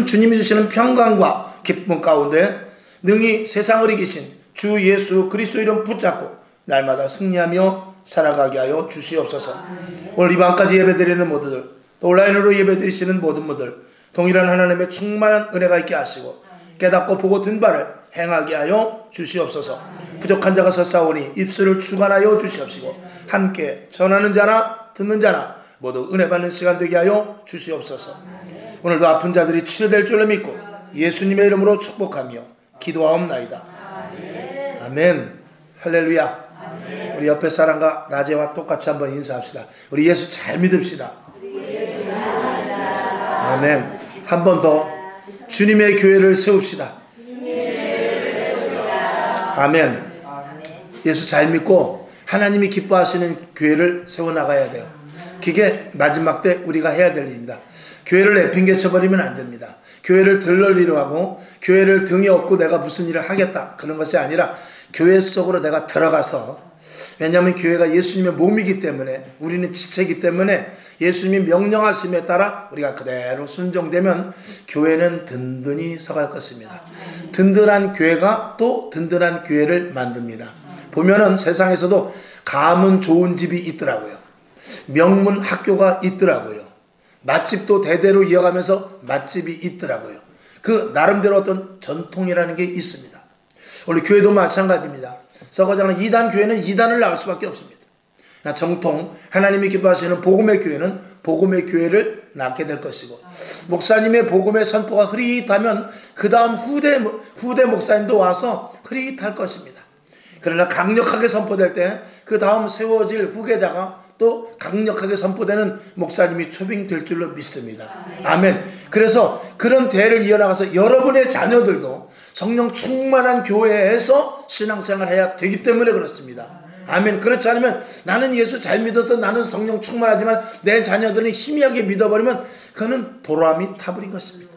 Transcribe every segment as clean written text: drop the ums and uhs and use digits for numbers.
주님이 주시는 평강과 기쁨 가운데 능히 세상을 이기신 주 예수 그리스도 이름 붙잡고 날마다 승리하며 살아가게 하여 주시옵소서. 오늘 이 밤까지 예배드리는 모두들, 또 온라인으로 예배드리시는 모든 분들 동일한 하나님의 충만한 은혜가 있게 하시고 깨닫고 보고 든 바를 행하게 하여 주시옵소서. 부족한 자가 섰사오니 입술을 주관하여 주시옵시고 함께 전하는 자나 듣는 자나 모두 은혜 받는 시간 되게 하여 주시옵소서. 오늘도 아픈 자들이 치료될 줄로 믿고 예수님의 이름으로 축복하며 기도하옵나이다. 아멘. 할렐루야. 우리 옆에 사람과 낮에와 똑같이 한번 인사합시다. 우리 예수 잘 믿읍시다. 아멘. 한 번 더 주님의 교회를 세웁시다. 아멘. 예수 잘 믿고 하나님이 기뻐하시는 교회를 세워나가야 돼요. 그게 마지막 때 우리가 해야 될 일입니다. 교회를 내팽개쳐버리면 안 됩니다. 교회를 들러리려 하고 교회를 등에 업고 내가 무슨 일을 하겠다 그런 것이 아니라 교회 속으로 내가 들어가서, 왜냐하면 교회가 예수님의 몸이기 때문에, 우리는 지체이기 때문에 예수님이 명령하심에 따라 우리가 그대로 순종되면 교회는 든든히 서갈 것입니다. 든든한 교회가 또 든든한 교회를 만듭니다. 보면은 세상에서도 가문 좋은 집이 있더라고요. 명문 학교가 있더라고요. 맛집도 대대로 이어가면서 맛집이 있더라고요. 그 나름대로 어떤 전통이라는 게 있습니다. 우리 교회도 마찬가지입니다. 썩어가는 이단 교회는 이단을 낳을 수밖에 없습니다. 정통 하나님이 기뻐하시는 복음의 교회는 복음의 교회를 낳게 될 것이고, 목사님의 복음의 선포가 흐릿하면 그 다음 후대 목사님도 와서 흐릿할 것입니다. 그러나 강력하게 선포될 때 그 다음 세워질 후계자가 또 강력하게 선포되는 목사님이 초빙될 줄로 믿습니다. 아멘. 그래서 그런 대를 이어나가서 여러분의 자녀들도 성령 충만한 교회에서 신앙생활을 해야 되기 때문에 그렇습니다. 아멘. 그렇지 않으면 나는 예수 잘 믿어서 나는 성령 충만하지만 내 자녀들은 희미하게 믿어버리면 그는 도람이 타버린 것입니다.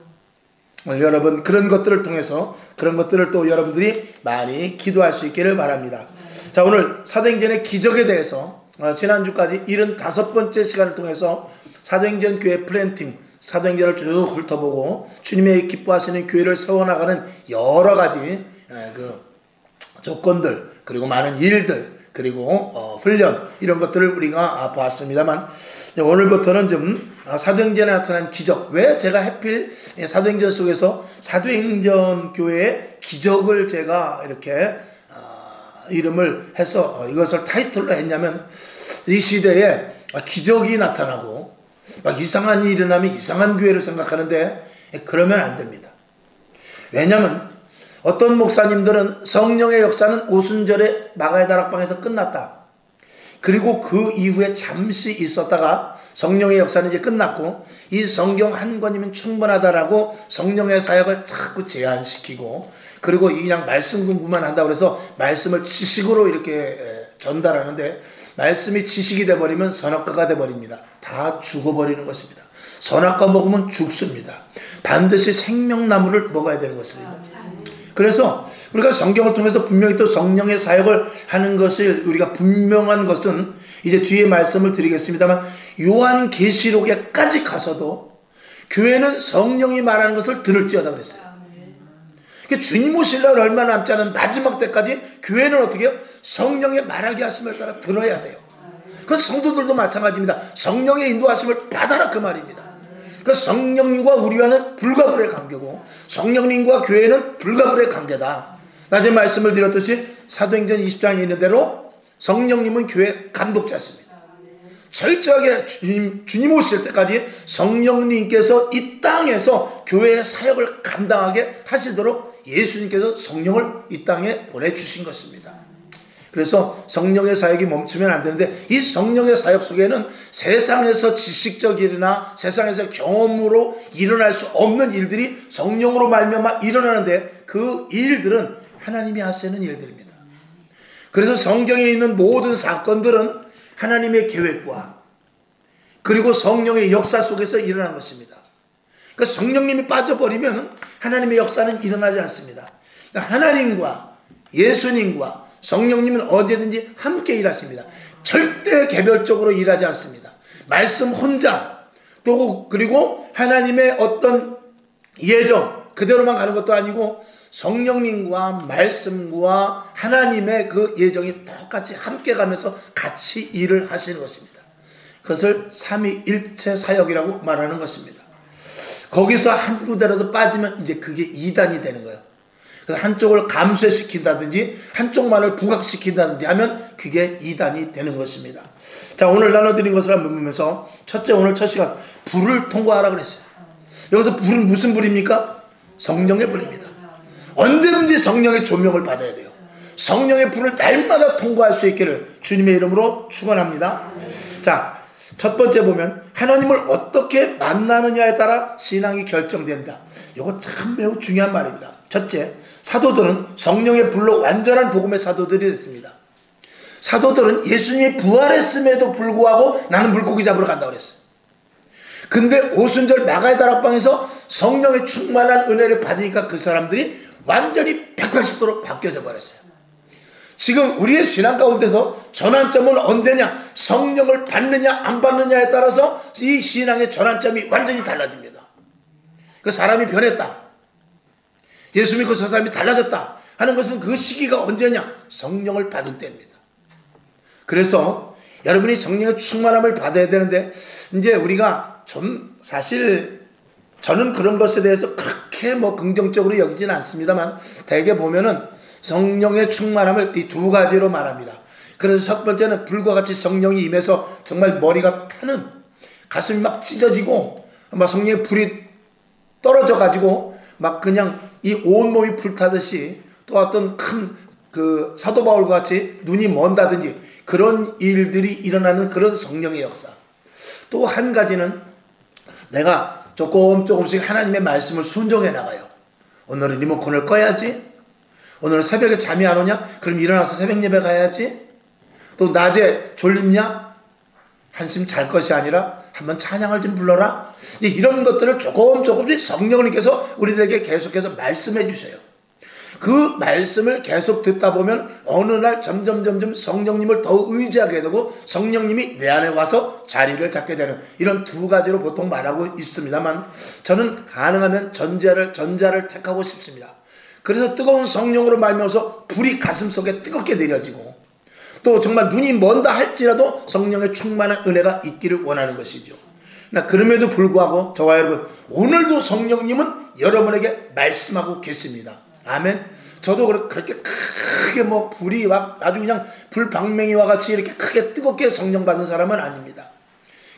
오늘 여러분 그런 것들을 통해서 그런 것들을 또 여러분들이 많이 기도할 수 있기를 바랍니다. 자, 오늘 사도행전의 기적에 대해서 지난주까지 75번째 시간을 통해서 사도행전 교회 플랜팅, 사도행전을 쭉 훑어보고 주님의 기뻐하시는 교회를 세워나가는 여러 가지 그 조건들, 그리고 많은 일들, 그리고 훈련, 이런 것들을 우리가 보았습니다만, 오늘부터는 좀 사도행전에 나타난 기적, 왜 제가 하필 사도행전 속에서 사도행전 교회의 기적을 제가 이렇게 이름을 해서 이것을 타이틀로 했냐면, 이 시대에 기적이 나타나고 막 이상한 일이 일어나면 이상한 교회를 생각하는데 그러면 안 됩니다. 왜냐하면 어떤 목사님들은 성령의 역사는 오순절에 마가의 다락방에서 끝났다. 그리고 그 이후에 잠시 있었다가 성령의 역사는 이제 끝났고 이 성경 한 권이면 충분하다라고 성령의 사역을 자꾸 제한시키고, 그리고 그냥 말씀 공부만 한다고 해서 말씀을 지식으로 이렇게 전달하는데, 말씀이 지식이 돼버리면 선악과가 돼버립니다. 다 죽어버리는 것입니다. 선악과 먹으면 죽습니다. 반드시 생명나무를 먹어야 되는 것입니다. 그래서 우리가 성경을 통해서 분명히 또 성령의 사역을 하는 것을 우리가 분명한 것은 이제 뒤에 말씀을 드리겠습니다만, 요한계시록에까지 가서도 교회는 성령이 말하는 것을 들을지어다 그랬어요. 그러니까 주님 오실 날 얼마 남지 않은 마지막 때까지 교회는 어떻게 해요? 성령의 말하게 하심을 따라 들어야 돼요. 그건 성도들도 마찬가지입니다. 성령의 인도하심을 받아라 그 말입니다. 그 성령님과 우리와는 불가분의 관계고 성령님과 교회는 불가분의 관계다. 낮에 말씀을 드렸듯이 사도행전 20장에 있는 대로 성령님은 교회 감독자였습니다. 철저하게 주님 오실 때까지 성령님께서 이 땅에서 교회의 사역을 감당하게 하시도록 예수님께서 성령을 이 땅에 보내주신 것입니다. 그래서 성령의 사역이 멈추면 안 되는데, 이 성령의 사역 속에는 세상에서 지식적이나 세상에서 경험으로 일어날 수 없는 일들이 성령으로 말미암아 일어나는데, 그 일들은 하나님이 하시는 일들입니다. 그래서 성경에 있는 모든 사건들은 하나님의 계획과 그리고 성령의 역사 속에서 일어난 것입니다. 그러니까 성령님이 빠져버리면 하나님의 역사는 일어나지 않습니다. 그러니까 하나님과 예수님과 성령님은 언제든지 함께 일하십니다. 절대 개별적으로 일하지 않습니다. 말씀 혼자, 또 그리고 하나님의 어떤 예정 그대로만 가는 것도 아니고 성령님과 말씀과 하나님의 그 예정이 똑같이 함께 가면서 같이 일을 하시는 것입니다. 그것을 삼위일체 사역이라고 말하는 것입니다. 거기서 한 군데라도 빠지면 이제 그게 이단이 되는 거예요. 그래서 한쪽을 감쇄시킨다든지 한쪽만을 부각시킨다든지 하면 그게 이단이 되는 것입니다. 자, 오늘 나눠드린 것을 한번 보면서 첫째, 오늘 첫 시간 불을 통과하라 그랬어요. 여기서 불은 무슨 불입니까? 성령의 불입니다. 언제든지 성령의 조명을 받아야 돼요. 성령의 불을 날마다 통과할 수 있기를 주님의 이름으로 축원합니다. 자, 첫 번째 보면 하나님을 어떻게 만나느냐에 따라 신앙이 결정된다. 이거 참 매우 중요한 말입니다. 첫째, 사도들은 성령의 불로 완전한 복음의 사도들이 됐습니다. 사도들은 예수님이 부활했음에도 불구하고 나는 물고기 잡으러 간다고 그랬어요. 근데 오순절 마가의 다락방에서 성령의 충만한 은혜를 받으니까 그 사람들이 완전히 180도로 바뀌어져 버렸어요. 지금 우리의 신앙 가운데서 전환점은 언제냐? 성령을 받느냐 안 받느냐에 따라서 이 신앙의 전환점이 완전히 달라집니다. 그 사람이 변했다, 예수 믿고 저 사람이 달라졌다 하는 것은 그 시기가 언제냐? 성령을 받은 때입니다. 그래서 여러분이 성령의 충만함을 받아야 되는데, 이제 우리가 좀 사실 저는 그런 것에 대해서 그렇게 긍정적으로 여기지는 않습니다만, 대개 보면은 성령의 충만함을 이 두 가지로 말합니다. 그래서 첫 번째는 불과 같이 성령이 임해서 정말 머리가 타는, 가슴이 막 찢어지고 막 성령의 불이 떨어져 가지고 막 그냥 이 온몸이 불타듯이, 또 어떤 큰 그 사도 바울과 같이 눈이 먼다든지 그런 일들이 일어나는 그런 성령의 역사. 또 한 가지는 내가 조금씩 하나님의 말씀을 순종해 나가요. 오늘은 리모컨을 꺼야지, 오늘은 새벽에 잠이 안 오냐? 그럼 일어나서 새벽 예배 가야지. 또 낮에 졸립냐? 한심 잘 것이 아니라 한번 찬양을 좀 불러라. 이제 이런 것들을 조금씩 성령님께서 우리들에게 계속해서 말씀해 주세요. 그 말씀을 계속 듣다 보면 어느 날 점점 성령님을 더 의지하게 되고 성령님이 내 안에 와서 자리를 잡게 되는, 이런 두 가지로 보통 말하고 있습니다만, 저는 가능하면 전자를 택하고 싶습니다. 그래서 뜨거운 성령으로 말미암아서 불이 가슴속에 뜨겁게 내려지고, 또 정말 눈이 먼다 할지라도 성령의 충만한 은혜가 있기를 원하는 것이죠. 그럼에도 불구하고 저와 여러분, 오늘도 성령님은 여러분에게 말씀하고 계십니다. 아멘. 저도 그렇게 크게 불이 아주 그냥 불방맹이와 같이 이렇게 크게 뜨겁게 성령 받은 사람은 아닙니다.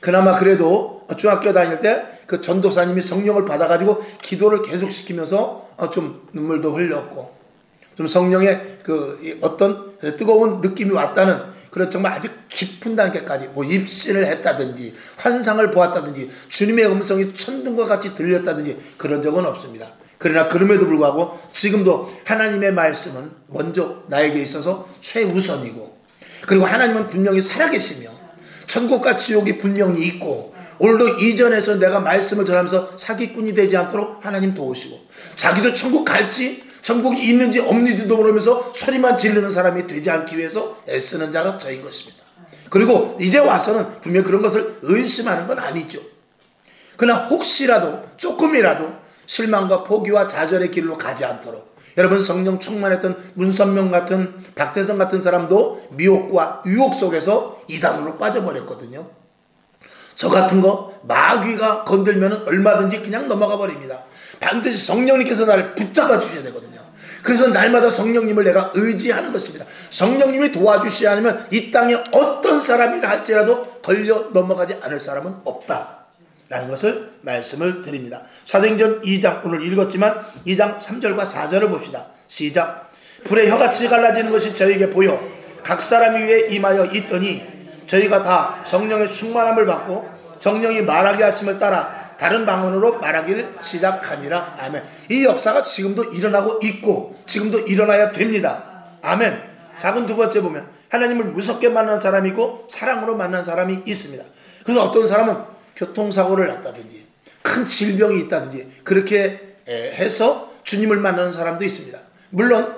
그나마 그래도 중학교 다닐 때 그 전도사님이 성령을 받아가지고 기도를 계속 시키면서 좀 눈물도 흘렸고, 좀 성령의 그 어떤 뜨거운 느낌이 왔다는 그런 정말 아주 깊은 단계까지 입신을 했다든지 환상을 보았다든지 주님의 음성이 천둥과 같이 들렸다든지 그런 적은 없습니다. 그러나 그럼에도 불구하고 지금도 하나님의 말씀은 먼저 나에게 있어서 최우선이고, 그리고 하나님은 분명히 살아계시며 천국과 지옥이 분명히 있고, 오늘도 이전에서 내가 말씀을 전하면서 사기꾼이 되지 않도록 하나님 도우시고, 자기도 천국 갈지 천국이 있는지 없는지도 모르면서 소리만 지르는 사람이 되지 않기 위해서 애쓰는 자가 저인 것입니다. 그리고 이제 와서는 분명히 그런 것을 의심하는 건 아니죠. 그러나 혹시라도 조금이라도 실망과 포기와 좌절의 길로 가지 않도록, 여러분 성령 충만했던 문선명 같은 박태성 같은 사람도 미혹과 유혹 속에서 이단으로 빠져버렸거든요. 저 같은 거 마귀가 건들면 얼마든지 그냥 넘어가 버립니다. 반드시 성령님께서 나를 붙잡아 주셔야 되거든요. 그래서 날마다 성령님을 내가 의지하는 것입니다. 성령님이 도와주시지 않으면 이 땅에 어떤 사람이라 할지라도 걸려 넘어가지 않을 사람은 없다 라는 것을 말씀을 드립니다. 사도행전 2장, 오늘 읽었지만 2장 3절과 4절을 봅시다. 시작. 불의 혀같이 갈라지는 것이 저에게 보여 각 사람 위에 임하여 있더니 저희가 다 성령의 충만함을 받고 성령이 말하게 하심을 따라 다른 방언으로 말하기를 시작하니라. 아멘. 이 역사가 지금도 일어나고 있고 지금도 일어나야 됩니다. 아멘. 작은 두 번째 보면 하나님을 무섭게 만난 사람이 있고 사랑으로 만난 사람이 있습니다. 그래서 어떤 사람은 교통사고를 났다든지 큰 질병이 있다든지 그렇게 해서 주님을 만나는 사람도 있습니다. 물론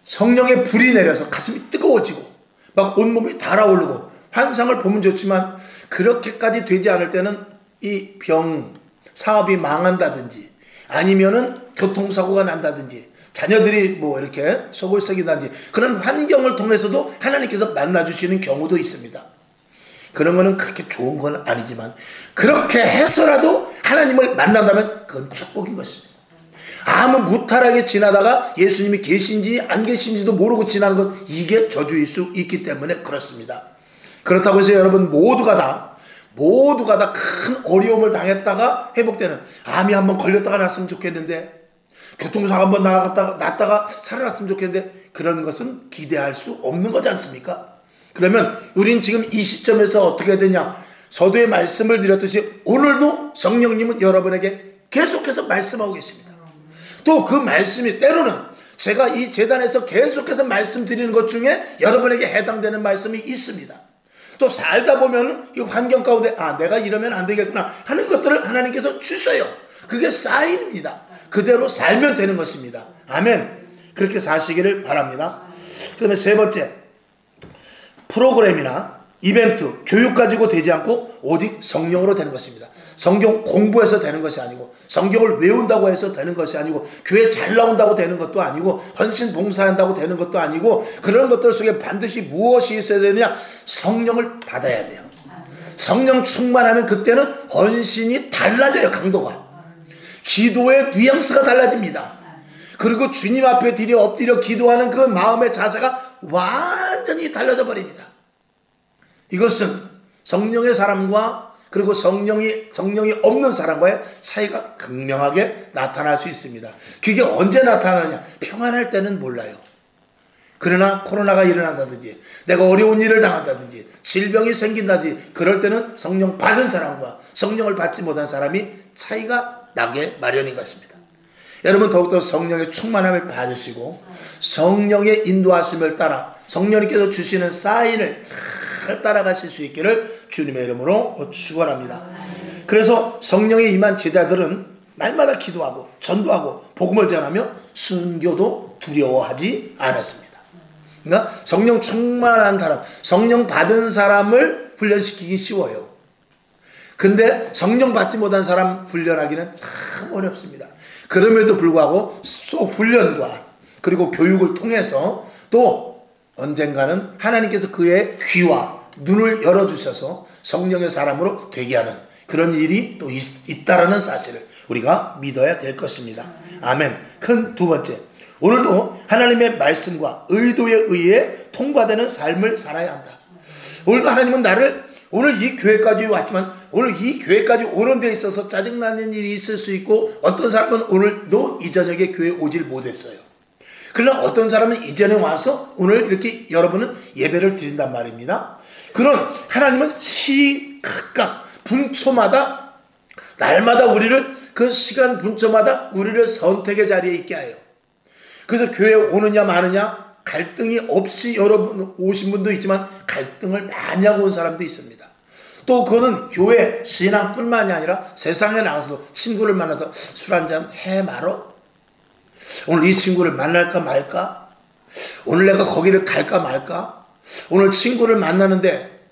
성령의 불이 내려서 가슴이 뜨거워지고 막 온몸이 달아오르고 환상을 보면 좋지만, 그렇게까지 되지 않을 때는 이 병, 사업이 망한다든지 아니면은 교통사고가 난다든지 자녀들이 뭐 이렇게 속을 썩인다든지 그런 환경을 통해서도 하나님께서 만나주시는 경우도 있습니다. 그런 거는 그렇게 좋은 건 아니지만 그렇게 해서라도 하나님을 만난다면 그건 축복인 것입니다. 아무 무탈하게 지나다가 예수님이 계신지 안 계신지도 모르고 지나는 건 이게 저주일 수 있기 때문에 그렇습니다. 그렇다고 해서 여러분 모두가 다 큰 어려움을 당했다가 회복되는, 암이 한번 걸렸다가 났으면 좋겠는데, 교통사고 한번 났다가 살아났으면 좋겠는데, 그런 것은 기대할 수 없는 거지 않습니까? 그러면 우리는 지금 이 시점에서 어떻게 되냐? 서두에 말씀을 드렸듯이 오늘도 성령님은 여러분에게 계속해서 말씀하고 계십니다. 또 그 말씀이 때로는 제가 이 재단에서 계속해서 말씀드리는 것 중에 여러분에게 해당되는 말씀이 있습니다. 또 살다 보면 이 환경 가운데 내가 이러면 안 되겠구나 하는 것들을 하나님께서 주셔요. 그게 사인입니다. 그대로 살면 되는 것입니다. 아멘. 그렇게 사시기를 바랍니다. 그 다음에 세 번째, 프로그램이나 이벤트, 교육 가지고 되지 않고 오직 성령으로 되는 것입니다. 성경 공부해서 되는 것이 아니고, 성경을 외운다고 해서 되는 것이 아니고, 교회 잘 나온다고 되는 것도 아니고, 헌신 봉사한다고 되는 것도 아니고, 그런 것들 속에 반드시 무엇이 있어야 되느냐? 성령을 받아야 돼요. 성령 충만하면 그때는 헌신이 달라져요. 강도가. 기도의 뉘앙스가 달라집니다. 그리고 주님 앞에 엎드려 기도하는 그 마음의 자세가 완전히 달라져 버립니다. 이것은 성령의 사람과 그리고 성령이 없는 사람과의 차이가 극명하게 나타날 수 있습니다. 그게 언제 나타나느냐? 평안할 때는 몰라요. 그러나 코로나가 일어난다든지 내가 어려운 일을 당한다든지 질병이 생긴다든지 그럴 때는 성령 받은 사람과 성령을 받지 못한 사람이 차이가 나게 마련인 것입니다. 여러분 더욱더 성령의 충만함을 받으시고 성령의 인도하심을 따라 성령님께서 주시는 사인을 잘 따라가실 수 있기를 주님의 이름으로 축원합니다. 그래서 성령에 임한 제자들은 날마다 기도하고 전도하고 복음을 전하며 순교도 두려워하지 않았습니다. 그러니까 성령 충만한 사람, 성령 받은 사람을 훈련시키기 쉬워요. 근데 성령 받지 못한 사람 훈련하기는 참 어렵습니다. 그럼에도 불구하고 훈련과 그리고 교육을 통해서 또 언젠가는 하나님께서 그의 귀와 눈을 열어주셔서 성령의 사람으로 되게 하는 그런 일이 또 있다라는 사실을 우리가 믿어야 될 것입니다. 아멘. 큰 두 번째, 오늘도 하나님의 말씀과 의도에 의해 통과되는 삶을 살아야 한다. 오늘도 하나님은 오늘 이 교회까지 왔지만 오늘 이 교회까지 오는 데 있어서 짜증나는 일이 있을 수 있고 어떤 사람은 오늘도 이 저녁에 교회 오질 못했어요. 그러나 어떤 사람은 이전에 와서 오늘 이렇게 여러분은 예배를 드린단 말입니다. 그런 하나님은 시각각 분초마다 날마다 우리를 그 시간 분초마다 우리를 선택의 자리에 있게 해요. 그래서 교회에 오느냐 마느냐 갈등이 없이 여러분 오신 분도 있지만 갈등을 많이 하고 온 사람도 있습니다. 또 그거는 교회 신앙뿐만이 아니라 세상에 나가서도 친구를 만나서 술 한잔 해 말어? 오늘 이 친구를 만날까 말까? 오늘 내가 거기를 갈까 말까? 오늘 친구를 만나는데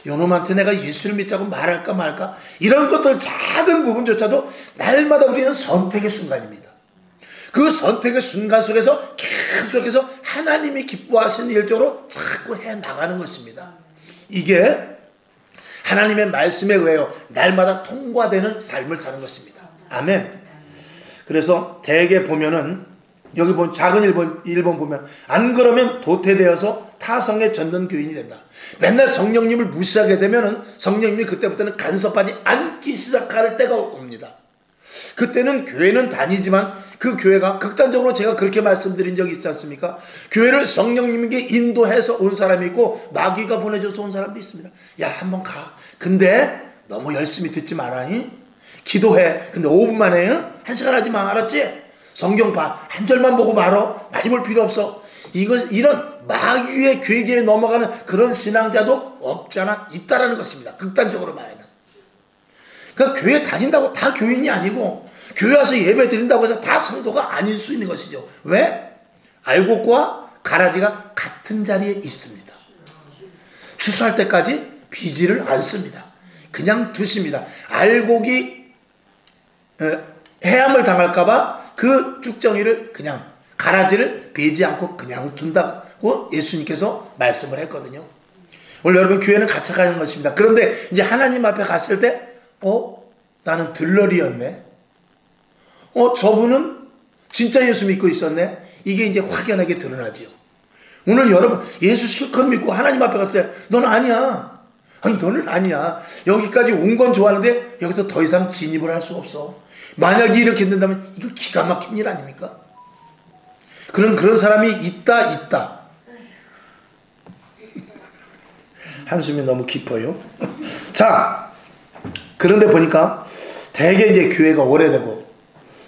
요놈한테 내가 예수를 믿자고 말할까 말까? 이런 것들 작은 부분조차도 날마다 우리는 선택의 순간입니다. 그 선택의 순간 속에서 계속해서 하나님이 기뻐하시는 일적으로 자꾸 해나가는 것입니다. 이게 하나님의 말씀에 의하여 날마다 통과되는 삶을 사는 것입니다. 아멘. 그래서 대개 보면은 여기 보면 작은 1번 보면 안 그러면 도태되어서 타성에 젖는 교인이 된다. 맨날 성령님을 무시하게 되면은 성령님이 그때부터는 간섭하지 않기 시작할 때가 옵니다. 그때는 교회는 다니지만 그 교회가 극단적으로 제가 그렇게 말씀드린 적이 있지 않습니까? 교회를 성령님에게 인도해서 온 사람이 있고 마귀가 보내줘서 온 사람도 있습니다. 야 한번 가. 근데 너무 열심히 듣지 마라. 기도해. 근데 5분만 해. 1시간 하지 마. 알았지? 성경 봐. 한 절만 보고 말어. 많이 볼 필요 없어. 이런 마귀의 괴계에 넘어가는 그런 신앙자도 없잖아. 있다라는 것입니다. 극단적으로 말하면. 그러니까 교회 다닌다고 다 교인이 아니고 교회 와서 예배 드린다고 해서 다 성도가 아닐 수 있는 것이죠. 왜? 알곡과 가라지가 같은 자리에 있습니다. 추수할 때까지 비지를 않습니다. 그냥 두십니다. 알곡이 해함을 당할까봐 그 쭉정이를 그냥 가라지를 베지 않고 그냥 둔다고 예수님께서 말씀을 했거든요. 오늘 여러분 교회는 갇혀가는 것입니다. 그런데 이제 하나님 앞에 갔을 때 나는 들러리였네. 저분은 진짜 예수 믿고 있었네. 이게 이제 확연하게 드러나지요. 오늘 여러분 예수 실컷 믿고 하나님 앞에 갔을 때 너는 아니야. 아니 너는 아니야. 여기까지 온 건 좋아하는데 여기서 더 이상 진입을 할 수 없어. 만약에 이렇게 된다면 이거 기가 막힌 일 아닙니까? 그런 사람이 있다. 한숨이 너무 깊어요. 자, 그런데 보니까 대개 이제 교회가 오래되고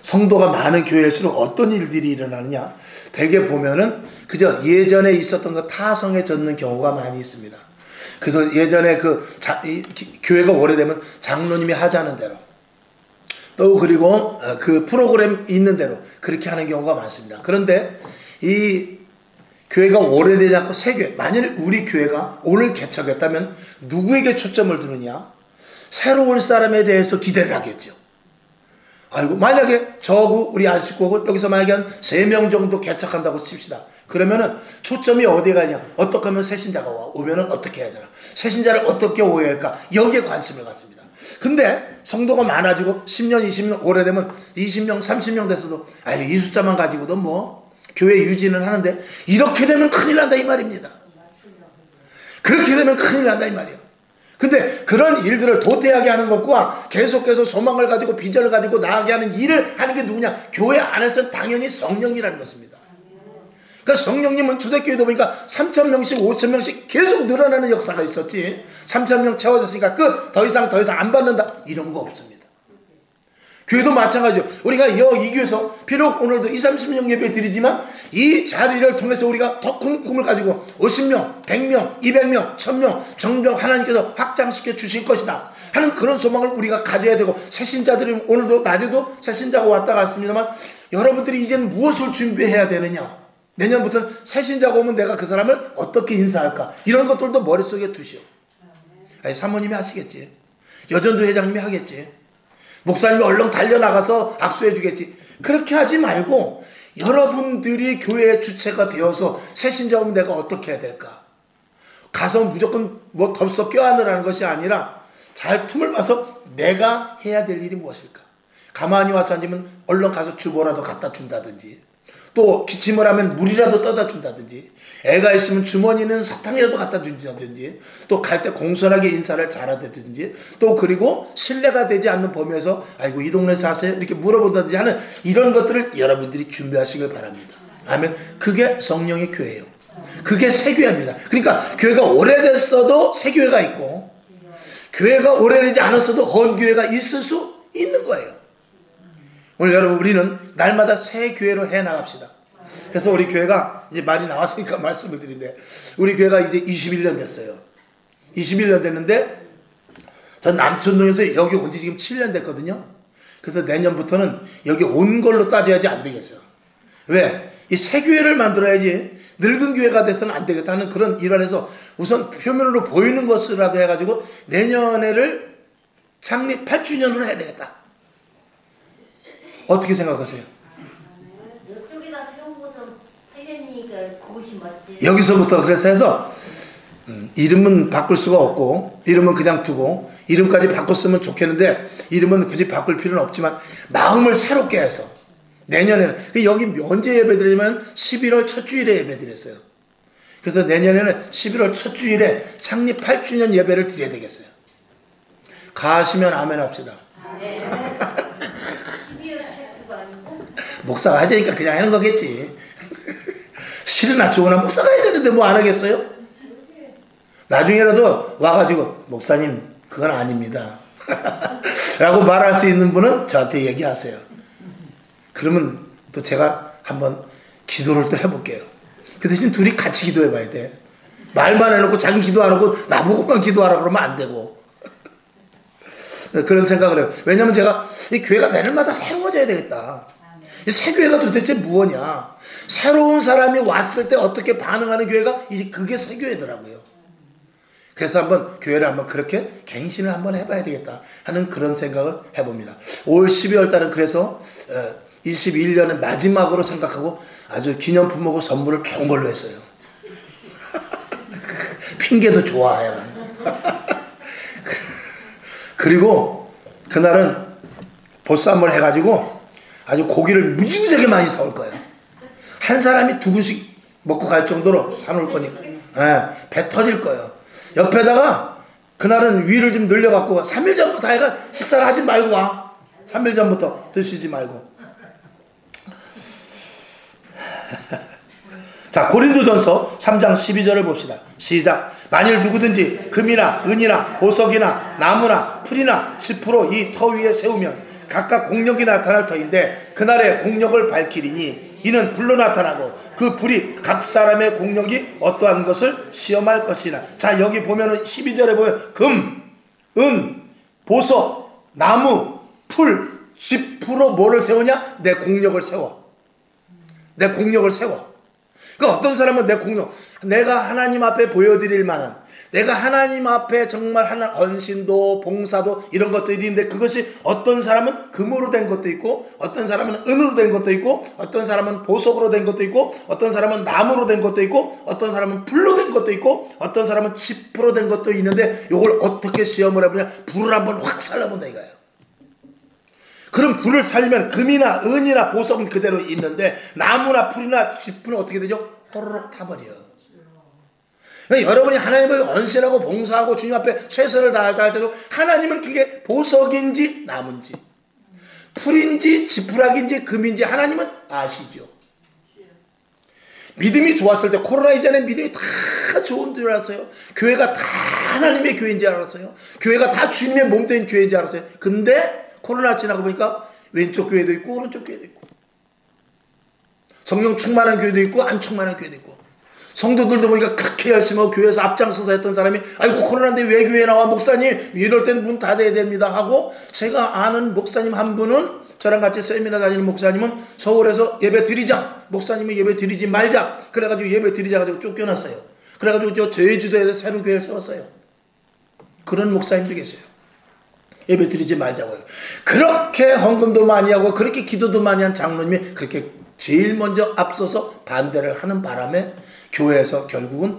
성도가 많은 교회일수록 어떤 일들이 일어나느냐. 대개 보면은 그저 예전에 있었던 거 타성에 젖는 경우가 많이 있습니다. 그래서 예전에 교회가 오래되면 장로님이 하자는 대로 또 그리고 그 프로그램 있는 대로 그렇게 하는 경우가 많습니다. 그런데 이 교회가 오래되지 않고 새교회, 만일 우리 교회가 오늘 개척했다면 누구에게 초점을 두느냐? 새로 올 사람에 대해서 기대를 하겠죠. 아이고, 만약에 우리 아식구가 여기서 만약에 한 3명 정도 개척한다고 칩시다. 그러면은 초점이 어디에 가냐? 어떻게 하면 새신자가 오면은 어떻게 해야 되나? 새신자를 어떻게 오해할까? 여기에 관심을 갖습니다. 근데 성도가 많아지고 10년, 20년 오래되면 20명, 30명 됐어도 이 숫자만 가지고도 뭐 교회 유지는 하는데 이렇게 되면 큰일 난다 이 말입니다. 그렇게 되면 큰일 난다 이 말이에요. 근데 그런 일들을 도태하게 하는 것과 계속해서 소망을 가지고 비전을 가지고 나아가게 하는 일을 하는 게 누구냐? 교회 안에서는 당연히 성령이라는 것입니다. 그러니까 성령님은 초대교회도 보니까 3,000명씩 5,000명씩 계속 늘어나는 역사가 있었지. 3,000명 채워졌으니까 끝. 더 이상 안 받는다. 이런 거 없습니다. 교회도 마찬가지죠. 우리가 이 교회에서 비록 오늘도 20-30명 예배 드리지만 이 자리를 통해서 우리가 더 큰 꿈을 가지고 50명, 100명, 200명, 1000명 정령 하나님께서 확장시켜 주실 것이다 하는 그런 소망을 우리가 가져야 되고, 새신자들이 오늘도 낮에도 새신자가 왔다 갔습니다만 여러분들이 이제는 무엇을 준비해야 되느냐. 내년부터는 새신자가 오면 내가 그 사람을 어떻게 인사할까, 이런 것들도 머릿속에 두시오. 사모님이 하시겠지. 여전도 회장님이 하겠지. 목사님이 얼른 달려나가서 악수해 주겠지. 그렇게 하지 말고 여러분들이 교회의 주체가 되어서 새신자 오면 내가 어떻게 해야 될까. 가서 무조건 뭐 덥석 껴안으라는 것이 아니라 잘 틈을 봐서 내가 해야 될 일이 무엇일까. 가만히 와서 앉으면 얼른 가서 주보라도 갖다 준다든지, 또 기침을 하면 물이라도 떠다 준다든지, 애가 있으면 주머니는 사탕이라도 갖다 준다든지, 또 갈 때 공손하게 인사를 잘하든지, 또 그리고 신뢰가 되지 않는 범위에서 아이고 이 동네 사세요? 이렇게 물어본다든지 하는 이런 것들을 여러분들이 준비하시길 바랍니다. 아멘. 그게 성령의 교회예요. 그게 새교회입니다. 그러니까 교회가 오래됐어도 새교회가 있고, 교회가 오래되지 않았어도 헌교회가 있을 수 있는 거예요. 오늘 여러분 우리는 날마다 새 교회로 해나갑시다. 그래서 우리 교회가 이제 말이 나왔으니까 말씀을 드린데, 우리 교회가 이제 21년 됐어요. 21년 됐는데 전 남천동에서 여기 온 지 지금 7년 됐거든요. 그래서 내년부터는 여기 온 걸로 따져야지 안 되겠어요. 왜? 이 새 교회를 만들어야지 늙은 교회가 돼서는 안 되겠다는 그런 일환에서 우선 표면으로 보이는 것이라도 해가지고 내년에를 창립 8주년으로 해야 되겠다. 어떻게 생각하세요? 이쪽에다 세운 곳은 하려니까 그곳이 맞지. 여기서부터 그래서 해서 이름은 바꿀 수가 없고, 이름은 그냥 두고, 이름까지 바꿨으면 좋겠는데 이름은 굳이 바꿀 필요는 없지만 마음을 새롭게 해서 내년에는, 여기 언제 예배 드리냐면 11월 첫 주일에 예배 드렸어요. 그래서 내년에는 11월 첫 주일에 창립 8주년 예배를 드려야 되겠어요. 가시면 아멘 합시다. 목사가 하자니까 그냥 하는 거겠지. 싫으나 좋으나 목사가 해야 되는데 뭐 안 하겠어요? 나중에라도 와가지고 목사님 그건 아닙니다 라고 말할 수 있는 분은 저한테 얘기하세요. 그러면 또 제가 한번 기도를 또 해볼게요. 그 대신 둘이 같이 기도해 봐야 돼. 말만 해놓고 자기 기도 안 하고 나보고만 기도하라 그러면 안 되고. 그런 생각을 해요. 왜냐면 제가 이 교회가 내년마다 새로워져야 되겠다. 이 새 교회가 도대체 무엇이냐. 새로운 사람이 왔을 때 어떻게 반응하는 교회가 이제 그게 새 교회더라고요. 그래서 한번 교회를 한번 그렇게 갱신을 한번 해봐야 되겠다 하는 그런 생각을 해봅니다. 5월 12월 달은 그래서 21년의 마지막으로 생각하고 아주 기념품하고 선물을 좋은 걸로 했어요. 핑계도 좋아야만. 그리고 그날은 보쌈을 해가지고 아주 고기를 무지무지하게 많이 사올 거예요. 한 사람이 2근씩 먹고 갈 정도로 사놓을 거니까. 배 터질 거예요. 옆에다가 그날은 위를 좀 늘려갖고 3일 전부터 해가 식사를 하지 말고 와. 3일 전부터 드시지 말고. 자, 고린도전서 3장 12절을 봅시다. 시작. 만일 누구든지 금이나 은이나 보석이나 나무나 풀이나 짚으로 이 터 위에 세우면 각각 공력이 나타날 터인데 그날의 공력을 밝히리니 이는 불로 나타나고 그 불이 각 사람의 공력이 어떠한 것을 시험할 것이나. 자, 여기 보면은 12절에 보면 금, 은, 보석, 나무, 풀, 짚으로 뭐를 세우냐? 내 공력을 세워. 내 공력을 세워. 그러니까 어떤 사람은 내 공력, 내가 하나님 앞에 보여드릴 만한, 내가 하나님 앞에 정말 하는 헌신도 봉사도 이런 것들이 있는데 그것이 어떤 사람은 금으로 된 것도 있고 어떤 사람은 은으로 된 것도 있고 어떤 사람은 보석으로 된 것도 있고 어떤 사람은 나무로 된 것도 있고 어떤 사람은 불로 된 것도 있고 어떤 사람은 짚으로 된 것도 있는데 이걸 어떻게 시험을 해보냐? 불을 한번 확 살려본다 이거예요. 그럼 불을 살리면 금이나 은이나 보석은 그대로 있는데 나무나 풀이나 짚은 어떻게 되죠? 호로록 타버려. 그러니까 여러분이 하나님을 헌신하고 봉사하고 주님 앞에 최선을 다할 때도 하나님은 그게 보석인지 나무인지 풀인지 지푸라기인지 금인지 하나님은 아시죠. 믿음이 좋았을 때 코로나 이전에 믿음이 다 좋은 줄 알았어요. 교회가 다 하나님의 교회인 줄 알았어요. 교회가 다 주님의 몸된 교회인 줄 알았어요. 근데 코로나 지나고 보니까 왼쪽 교회도 있고 오른쪽 교회도 있고 성령 충만한 교회도 있고 안 충만한 교회도 있고 성도들도 보니까 그렇게 열심히 하고 교회에서 앞장서서 했던 사람이 아이고 코로나인데 왜 교회에 나와 목사님 이럴 때는 문 닫아야 됩니다 하고 제가 아는 목사님 한 분은 저랑 같이 세미나 다니는 목사님은 서울에서 예배 드리자 목사님이 예배 드리지 말자 그래가지고 예배 드리자 가지고 쫓겨났어요. 그래가지고 저 제주도에서 새로 교회를 세웠어요. 그런 목사님도 계세요. 예배 드리지 말자고요. 그렇게 헌금도 많이 하고 그렇게 기도도 많이 한 장로님이 그렇게 제일 먼저 앞서서 반대를 하는 바람에 교회에서 결국은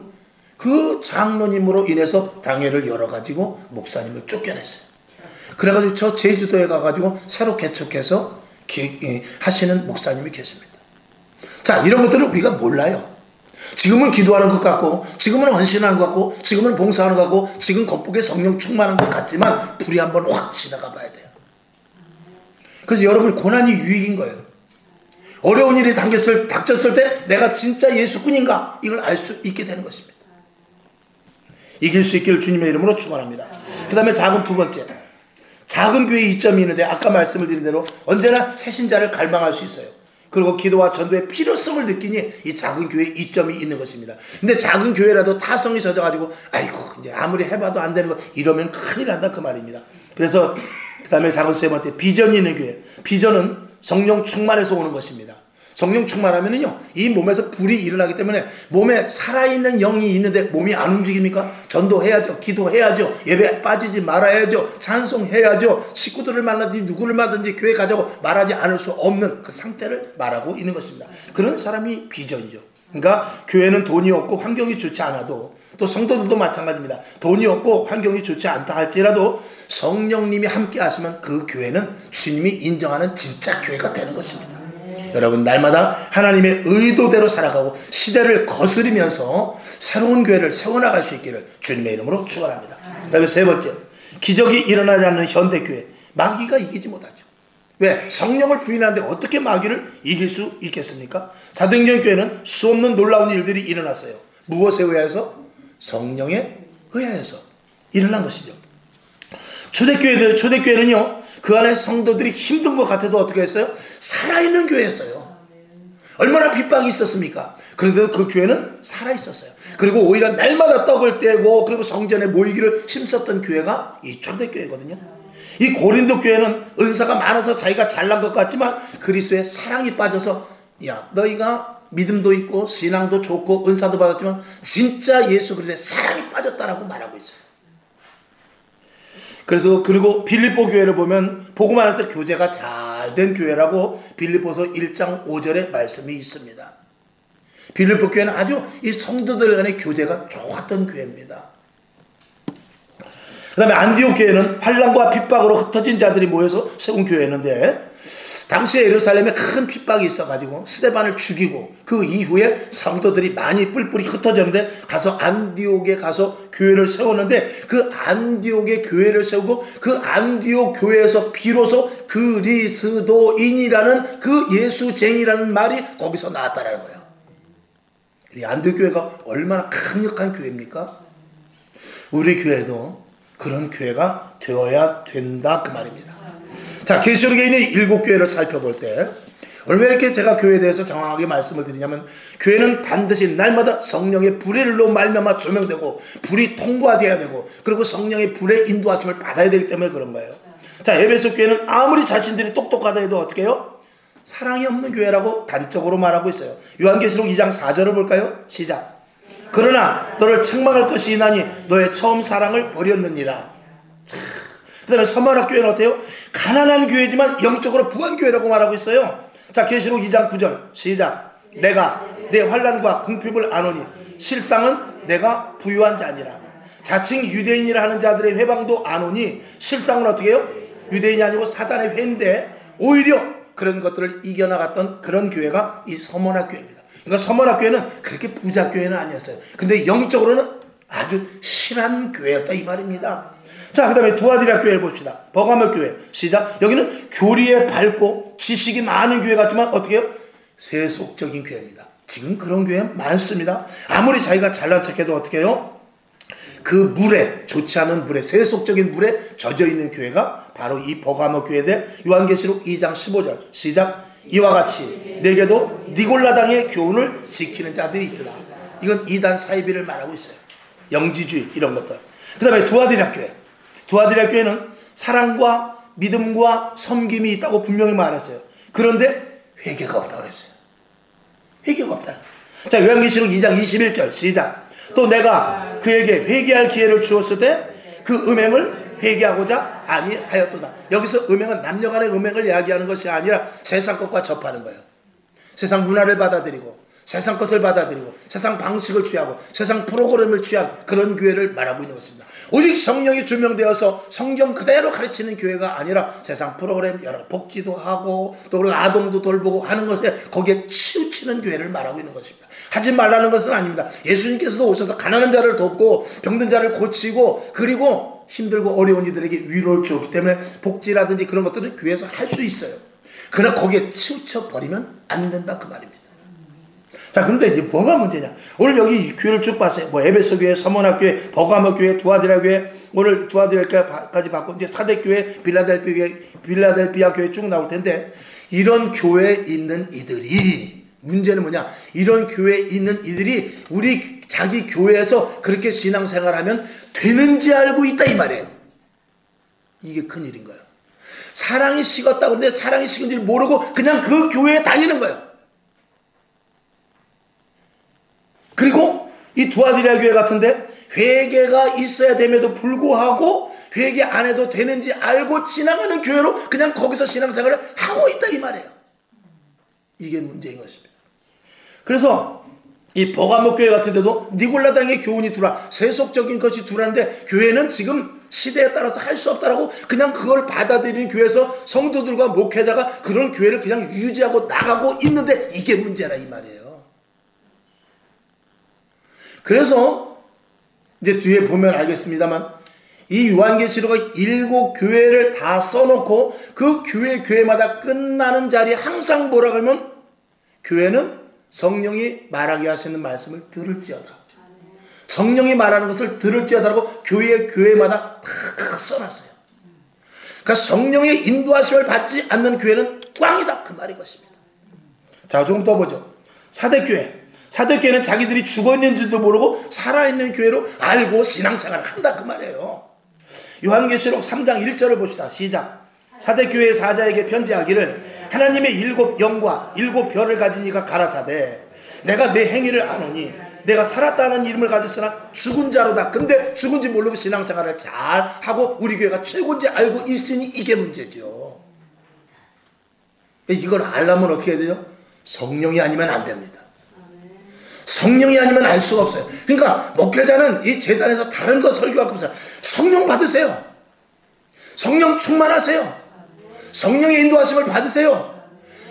그 장로님으로 인해서 당회를 열어가지고 목사님을 쫓겨냈어요. 그래가지고 저 제주도에 가가지고 새로 개척해서 하시는 목사님이 계십니다. 자, 이런 것들을 우리가 몰라요. 지금은 기도하는 것 같고 지금은 헌신하는 것 같고 지금은 봉사하는 것 같고 지금 겉보기에 성령 충만한 것 같지만 불이 한번 확 지나가 봐야 돼요. 그래서 여러분 고난이 유익인 거예요. 어려운 일이 닥쳤을 때 내가 진짜 예수꾼인가 이걸 알 수 있게 되는 것입니다. 이길 수 있기를 주님의 이름으로 축원합니다. 그 다음에 작은 두 번째, 작은 교회의 이점이 있는데 아까 말씀을 드린 대로 언제나 새신자를 갈망할 수 있어요. 그리고 기도와 전도의 필요성을 느끼니 이 작은 교회에 이점이 있는 것입니다. 근데 작은 교회라도 타성이 젖어가지고 아이고 이제 아무리 해봐도 안 되는 거 이러면 큰일 난다 그 말입니다. 그래서 그 다음에 작은 세 번째, 비전이 있는 교회. 비전은 성령 충만해서 오는 것입니다. 성령 충만하면은요 이 몸에서 불이 일어나기 때문에 몸에 살아있는 영이 있는데 몸이 안 움직입니까? 전도해야죠. 기도해야죠. 예배 빠지지 말아야죠. 찬송해야죠. 식구들을 만나든지 누구를 만나든지 교회 가자고 말하지 않을 수 없는 그 상태를 말하고 있는 것입니다. 그런 사람이 비전이죠. 그러니까 교회는 돈이 없고 환경이 좋지 않아도 또 성도들도 마찬가지입니다. 돈이 없고 환경이 좋지 않다 할지라도 성령님이 함께 하시면 그 교회는 주님이 인정하는 진짜 교회가 되는 것입니다. 여러분 날마다 하나님의 의도대로 살아가고 시대를 거스르면서 새로운 교회를 세워나갈 수 있기를 주님의 이름으로 축원합니다. 그 다음에 세 번째, 기적이 일어나지 않는 현대교회. 마귀가 이기지 못하죠. 왜? 성령을 부인하는데 어떻게 마귀를 이길 수 있겠습니까? 사도행전 교회는 수없는 놀라운 일들이 일어났어요. 무엇에 의해서? 성령에 의해서 일어난 것이죠. 초대교회는요 그 안에 성도들이 힘든 것 같아도 어떻게 했어요? 살아있는 교회였어요. 얼마나 핍박이 있었습니까? 그런데도 그 교회는 살아있었어요. 그리고 오히려 날마다 떡을 떼고 그리고 성전에 모이기를 힘썼던 교회가 이 초대교회거든요. 이 고린도 교회는 은사가 많아서 자기가 잘난 것 같지만 그리스도의 사랑이 빠져서 야 너희가 믿음도 있고 신앙도 좋고 은사도 받았지만 진짜 예수 그리스도의 사랑이 빠졌다라고 말하고 있어요. 그래서 그리고 빌립보 교회를 보면 복음 안에서 교제가 잘 된 교회라고 빌립보서 1장 5절에 말씀이 있습니다. 빌립보 교회는 아주 이 성도들 간의 교제가 좋았던 교회입니다. 그 다음에 안디옥 교회는 환난과 핍박으로 흩어진 자들이 모여서 세운 교회였는데 당시에 예루살렘에 큰 핍박이 있어가지고 스데반을 죽이고 그 이후에 성도들이 많이 뿔뿔이 흩어졌는데 가서 안디옥에 가서 교회를 세웠는데 그 안디옥에 교회를 세우고 그 안디옥 교회에서 비로소 그리스도인이라는 그 예수쟁이라는 말이 거기서 나왔다라는 거예요. 이 안디옥 교회가 얼마나 강력한 교회입니까? 우리 교회도 그런 교회가 되어야 된다 그 말입니다. 자, 계시록에 있는 7교회를 살펴볼 때 왜 이렇게 제가 교회에 대해서 정확하게 말씀을 드리냐면 교회는 반드시 날마다 성령의 불의로 말미암아 조명되고 불이 통과되어야 되고 그리고 성령의 불의 인도하심을 받아야 되기 때문에 그런 거예요. 자, 에베소 교회는 아무리 자신들이 똑똑하다 해도 어떻게 해요? 사랑이 없는 교회라고 단적으로 말하고 있어요. 요한계시록 2장 4절을 볼까요? 시작. 그러나 너를 책망할 것이 있나니 너의 처음 사랑을 버렸느니라. 그 다음에 서머나교회는 어때요? 가난한 교회지만 영적으로 부한 교회라고 말하고 있어요. 자, 계시록 2장 9절 시작. 내가 내 환난과 궁핍을 아노니 실상은 내가 부유한 자니라. 자칭 유대인이라 하는 자들의 회방도 아노니 실상은 어떻게 해요? 유대인이 아니고 사단의 회인데 오히려 그런 것들을 이겨나갔던 그런 교회가 이 서머나교회입니다. 그러니까 서머나교회는 그렇게 부자 교회는 아니었어요. 근데 영적으로는 아주 실한 교회였다 이 말입니다. 자, 그 다음에 두아디라 교회를 봅시다. 버가모 교회 시작. 여기는 교리에 밝고 지식이 많은 교회 같지만 어떻게 해요? 세속적인 교회입니다. 지금 그런 교회 많습니다. 아무리 자기가 잘난 척해도 어떻게 해요? 그 물에, 좋지 않은 물에, 세속적인 물에 젖어있는 교회가 바로 이 버가모 교회인데 요한계시록 2장 15절 시작. 이와 같이 내게도 니골라당의 교훈을 지키는 자들이 있더라. 이건 이단 사이비를 말하고 있어요. 영지주의 이런 것들. 그 다음에 두아디라 교회. 두아디라 교회는 사랑과 믿음과 섬김이 있다고 분명히 말했어요. 그런데 회개가 없다고 그랬어요. 회개가 없다. 자, 요한계시록 2장 21절 시작. 또 내가 그에게 회개할 기회를 주었을 때 그 음행을 회개하고자 아니하였도다. 여기서 음행은 남녀간의 음행을 이야기하는 것이 아니라 세상 것과 접하는 거예요. 세상 문화를 받아들이고 세상 것을 받아들이고 세상 방식을 취하고 세상 프로그램을 취한 그런 교회를 말하고 있는 것입니다. 오직 성령이 조명되어서 성경 그대로 가르치는 교회가 아니라 세상 프로그램 여러 복지도 하고 또 그리고 아동도 돌보고 하는 것에 거기에 치우치는 교회를 말하고 있는 것입니다. 하지 말라는 것은 아닙니다. 예수님께서도 오셔서 가난한 자를 돕고 병든 자를 고치고 그리고 힘들고 어려운 이들에게 위로를 주었기 때문에 복지라든지 그런 것들은 교회에서 할 수 있어요. 그러나 거기에 치우쳐 버리면 안 된다 그 말입니다. 자, 그런데 이제 뭐가 문제냐? 오늘 여기 교회를 쭉 봤어요. 뭐 에베소 교회, 서머나 교회, 버가모 교회, 두아디라 교회, 오늘 두아디라까지 봤고 이제 사대 교회, 빌라델비아 교회 쭉 나올 텐데 이런 교회에 있는 이들이 문제는 뭐냐? 이런 교회에 있는 이들이 우리 자기 교회에서 그렇게 신앙생활하면 되는지 알고 있다 이 말이에요. 이게 큰일인 거예요. 사랑이 식었다고 그러는데 사랑이 식은 줄 모르고 그냥 그 교회에 다니는 거예요. 그리고 이 두아디라 교회 같은데 회개가 있어야 됨에도 불구하고 회개 안 해도 되는지 알고 지나가는 교회로 그냥 거기서 신앙생활을 하고 있다 이 말이에요. 이게 문제인 것입니다. 그래서 이 버가모 교회 같은 데도 니골라당의 교훈이 들어와 세속적인 것이 들어왔는데 교회는 지금 시대에 따라서 할 수 없다라고 그냥 그걸 받아들이는 교회에서 성도들과 목회자가 그런 교회를 그냥 유지하고 나가고 있는데 이게 문제라 이 말이에요. 그래서 이제 뒤에 보면 알겠습니다만 이 요한계시록의 7교회를 다 써놓고 그 교회마다 끝나는 자리에 항상 뭐라 그러면 교회는 성령이 말하게 하시는 말씀을 들을지어다. 성령이 말하는 것을 들을지어다라고 교회마다 다 써놨어요. 그러니까 성령의 인도하심을 받지 않는 교회는 꽝이다 그 말인 것입니다. 자, 조금 더 보죠. 사대교회. 사대교회는 자기들이 죽어있는지도 모르고 살아있는 교회로 알고 신앙생활을 한다 그 말이에요. 요한계시록 3장 1절을 봅시다. 시작. 사대교회의 사자에게 편지하기를 하나님의 7 영과 7 별을 가진 이가 가라사대 내가 내 행위를 아노니 내가 살았다는 이름을 가졌으나 죽은 자로다. 근데 죽은지 모르고 신앙생활을 잘 하고 우리 교회가 최고인지 알고 있으니 이게 문제죠. 이걸 알려면 어떻게 해야 되죠? 성령이 아니면 안 됩니다. 성령이 아니면 알 수가 없어요. 그러니까 목회자는 이 재단에서 다른 거 설교할 거 없어요. 성령 받으세요. 성령 충만하세요. 성령의 인도하심을 받으세요.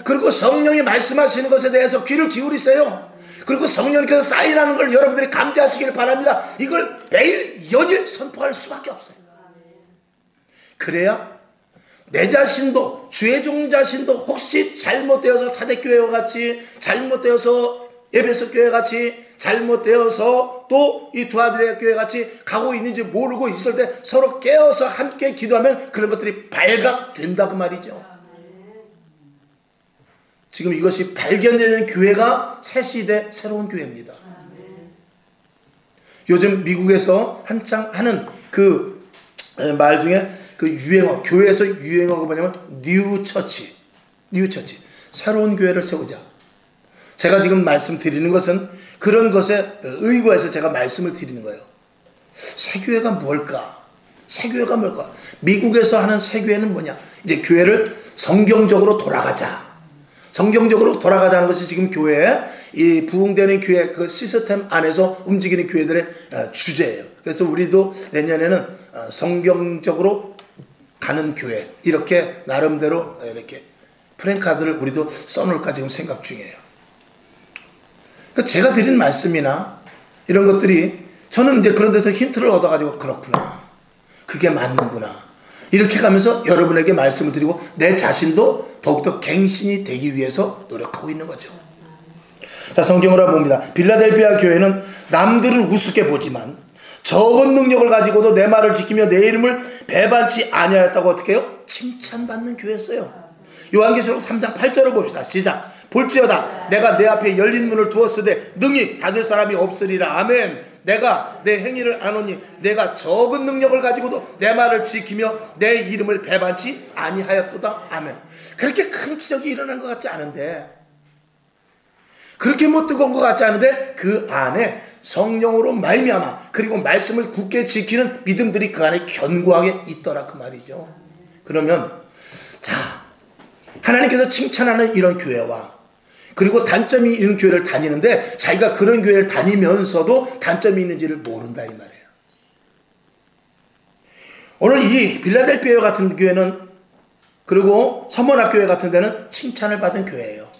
그리고 성령이 말씀하시는 것에 대해서 귀를 기울이세요. 그리고 성령께서 사인하는 걸 여러분들이 감지하시기를 바랍니다. 이걸 매일 연일 선포할 수밖에 없어요. 그래야 내 자신도 주의 종 자신도 혹시 잘못되어서 사대교회와 같이 잘못되어서 에베소 교회 같이 잘못되어서 또 이 두아드레아 교회 같이 가고 있는지 모르고 있을 때 서로 깨어서 함께 기도하면 그런 것들이 발각된다고 말이죠. 지금 이것이 발견되는 교회가 새 시대 새로운 교회입니다. 요즘 미국에서 한창 하는 그 말 중에 그 유행어, 교회에서 유행어가 뭐냐면 뉴 처치, 새로운 교회를 세우자. 제가 지금 말씀드리는 것은 그런 것에 의거해서 제가 말씀을 드리는 거예요. 새 교회가 뭘까? 새 교회가 뭘까? 미국에서 하는 새 교회는 뭐냐? 이제 교회를 성경적으로 돌아가자. 성경적으로 돌아가자는 것이 지금 교회, 이 부흥되는 교회 그 시스템 안에서 움직이는 교회들의 주제예요. 그래서 우리도 내년에는 성경적으로 가는 교회, 이렇게 나름대로 이렇게 프랭카드를 우리도 써놓을까 지금 생각 중이에요. 그러니까 제가 드린 말씀이나 이런 것들이 저는 이제 그런 데서 힌트를 얻어가지고 그렇구나. 그게 맞는구나. 이렇게 가면서 여러분에게 말씀을 드리고 내 자신도 더욱더 갱신이 되기 위해서 노력하고 있는 거죠. 자, 성경으로 봅니다. 빌라델피아 교회는 남들은 우습게 보지만 적은 능력을 가지고도 내 말을 지키며 내 이름을 배반치 아니하였다고 어떻게 해요? 칭찬받는 교회였어요. 요한계시록 3장 8절을 봅시다. 시작. 볼지어다 내가 내 앞에 열린 문을 두었으되 능히 닫을 사람이 없으리라. 아멘. 내가 내 행위를 아노니 내가 적은 능력을 가지고도 내 말을 지키며 내 이름을 배반치 아니하였도다. 아멘. 그렇게 큰 기적이 일어난 것 같지 않은데, 그렇게 뭐 뜨거운 것 같지 않은데 그 안에 성령으로 말미암아 그리고 말씀을 굳게 지키는 믿음들이 그 안에 견고하게 있더라 그 말이죠. 그러면 자, 하나님께서 칭찬하는 이런 교회와 그리고 단점이 있는 교회를 다니는데 자기가 그런 교회를 다니면서도 단점이 있는지를 모른다 이 말이에요. 오늘 이 빌라델피아 같은 교회는, 그리고 서문학교회 같은 데는 칭찬을 받은 교회예요.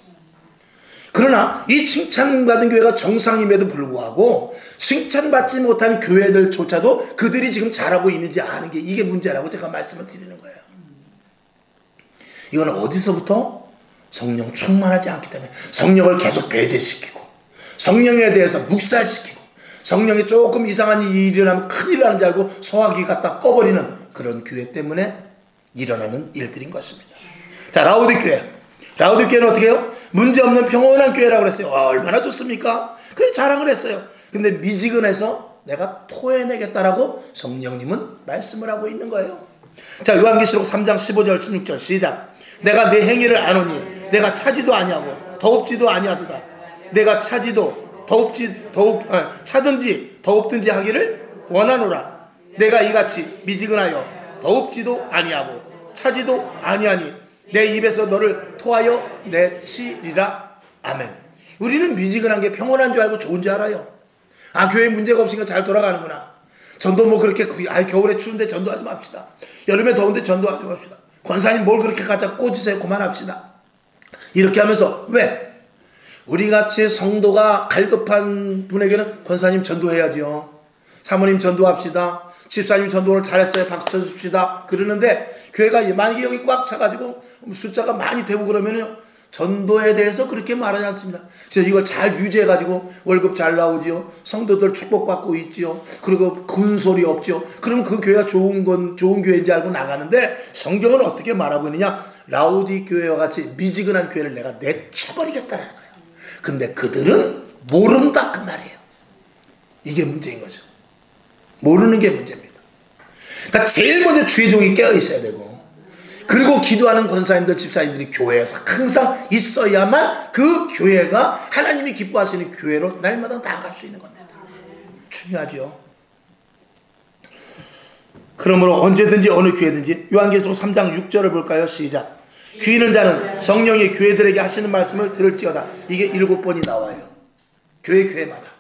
그러나 이 칭찬받은 교회가 정상임에도 불구하고 칭찬받지 못한 교회들조차도 그들이 지금 잘하고 있는지 아는 게 이게 문제라고 제가 말씀을 드리는 거예요. 이건 어디서부터? 성령 충만하지 않기 때문에 성령을 계속 배제시키고 성령에 대해서 묵살시키고 성령이 조금 이상한 일이 일어나면 큰일 나는 줄 알고 소화기 갖다 꺼버리는 그런 교회 때문에 일어나는 일들인 것입니다. 자, 라우디교회는 어떻게 해요? 문제없는 평온한 교회라고 그랬어요. 와, 얼마나 좋습니까? 그래 자랑을 했어요. 근데 미지근해서 내가 토해내겠다라고 성령님은 말씀을 하고 있는 거예요. 자, 요한계시록 3장 15절 16절 시작. 내가 내 행위를 아노니 내가 차지도 아니하고 더웁지도 아니하도다. 내가 차지도 차든지 더웁든지 하기를 원하노라. 내가 이같이 미지근하여 더웁지도 아니하고 차지도 아니하니 내 입에서 너를 토하여 내치리라. 아멘. 우리는 미지근한 게 평온한 줄 알고 좋은 줄 알아요. 아, 교회 문제가 없으니까 잘 돌아가는구나. 전도 뭐 그렇게 겨울에 추운데 전도하지 맙시다. 여름에 더운데 전도하지 맙시다. 권사님 뭘 그렇게 갖다 꽂으세요. 그만합시다. 이렇게 하면서 왜? 우리같이 성도가 갈급한 분에게는 권사님 전도해야죠. 사모님 전도합시다. 집사님 전도를 잘했어요. 박수 쳐줍시다. 그러는데 교회가 만약에 여기 꽉 차가지고 숫자가 많이 되고 그러면요, 전도에 대해서 그렇게 말하지 않습니다. 그래서 이걸 잘 유지해가지고 월급 잘 나오지요. 성도들 축복받고 있지요. 그리고 군소리 없죠. 그럼 그 교회가 좋은 교회인지 알고 나가는데 성경은 어떻게 말하고 있느냐? 라우디 교회와 같이 미지근한 교회를 내가 내쳐버리겠다라는 거예요. 근데 그들은 모른다 그 말이에요. 이게 문제인 거죠. 모르는 게 문제입니다. 그러니까 제일 먼저 주의 종이 깨어 있어야 되고, 그리고 기도하는 권사님들, 집사님들이 교회에서 항상 있어야만 그 교회가 하나님이 기뻐하시는 교회로 날마다 나아갈 수 있는 겁니다. 중요하죠. 그러므로 언제든지 어느 교회든지 요한계시록 3장 6절을 볼까요? 시작. 귀 있는 자는 성령이 교회들에게 하시는 말씀을 들을지어다. 이게 7번이 나와요. 교회마다.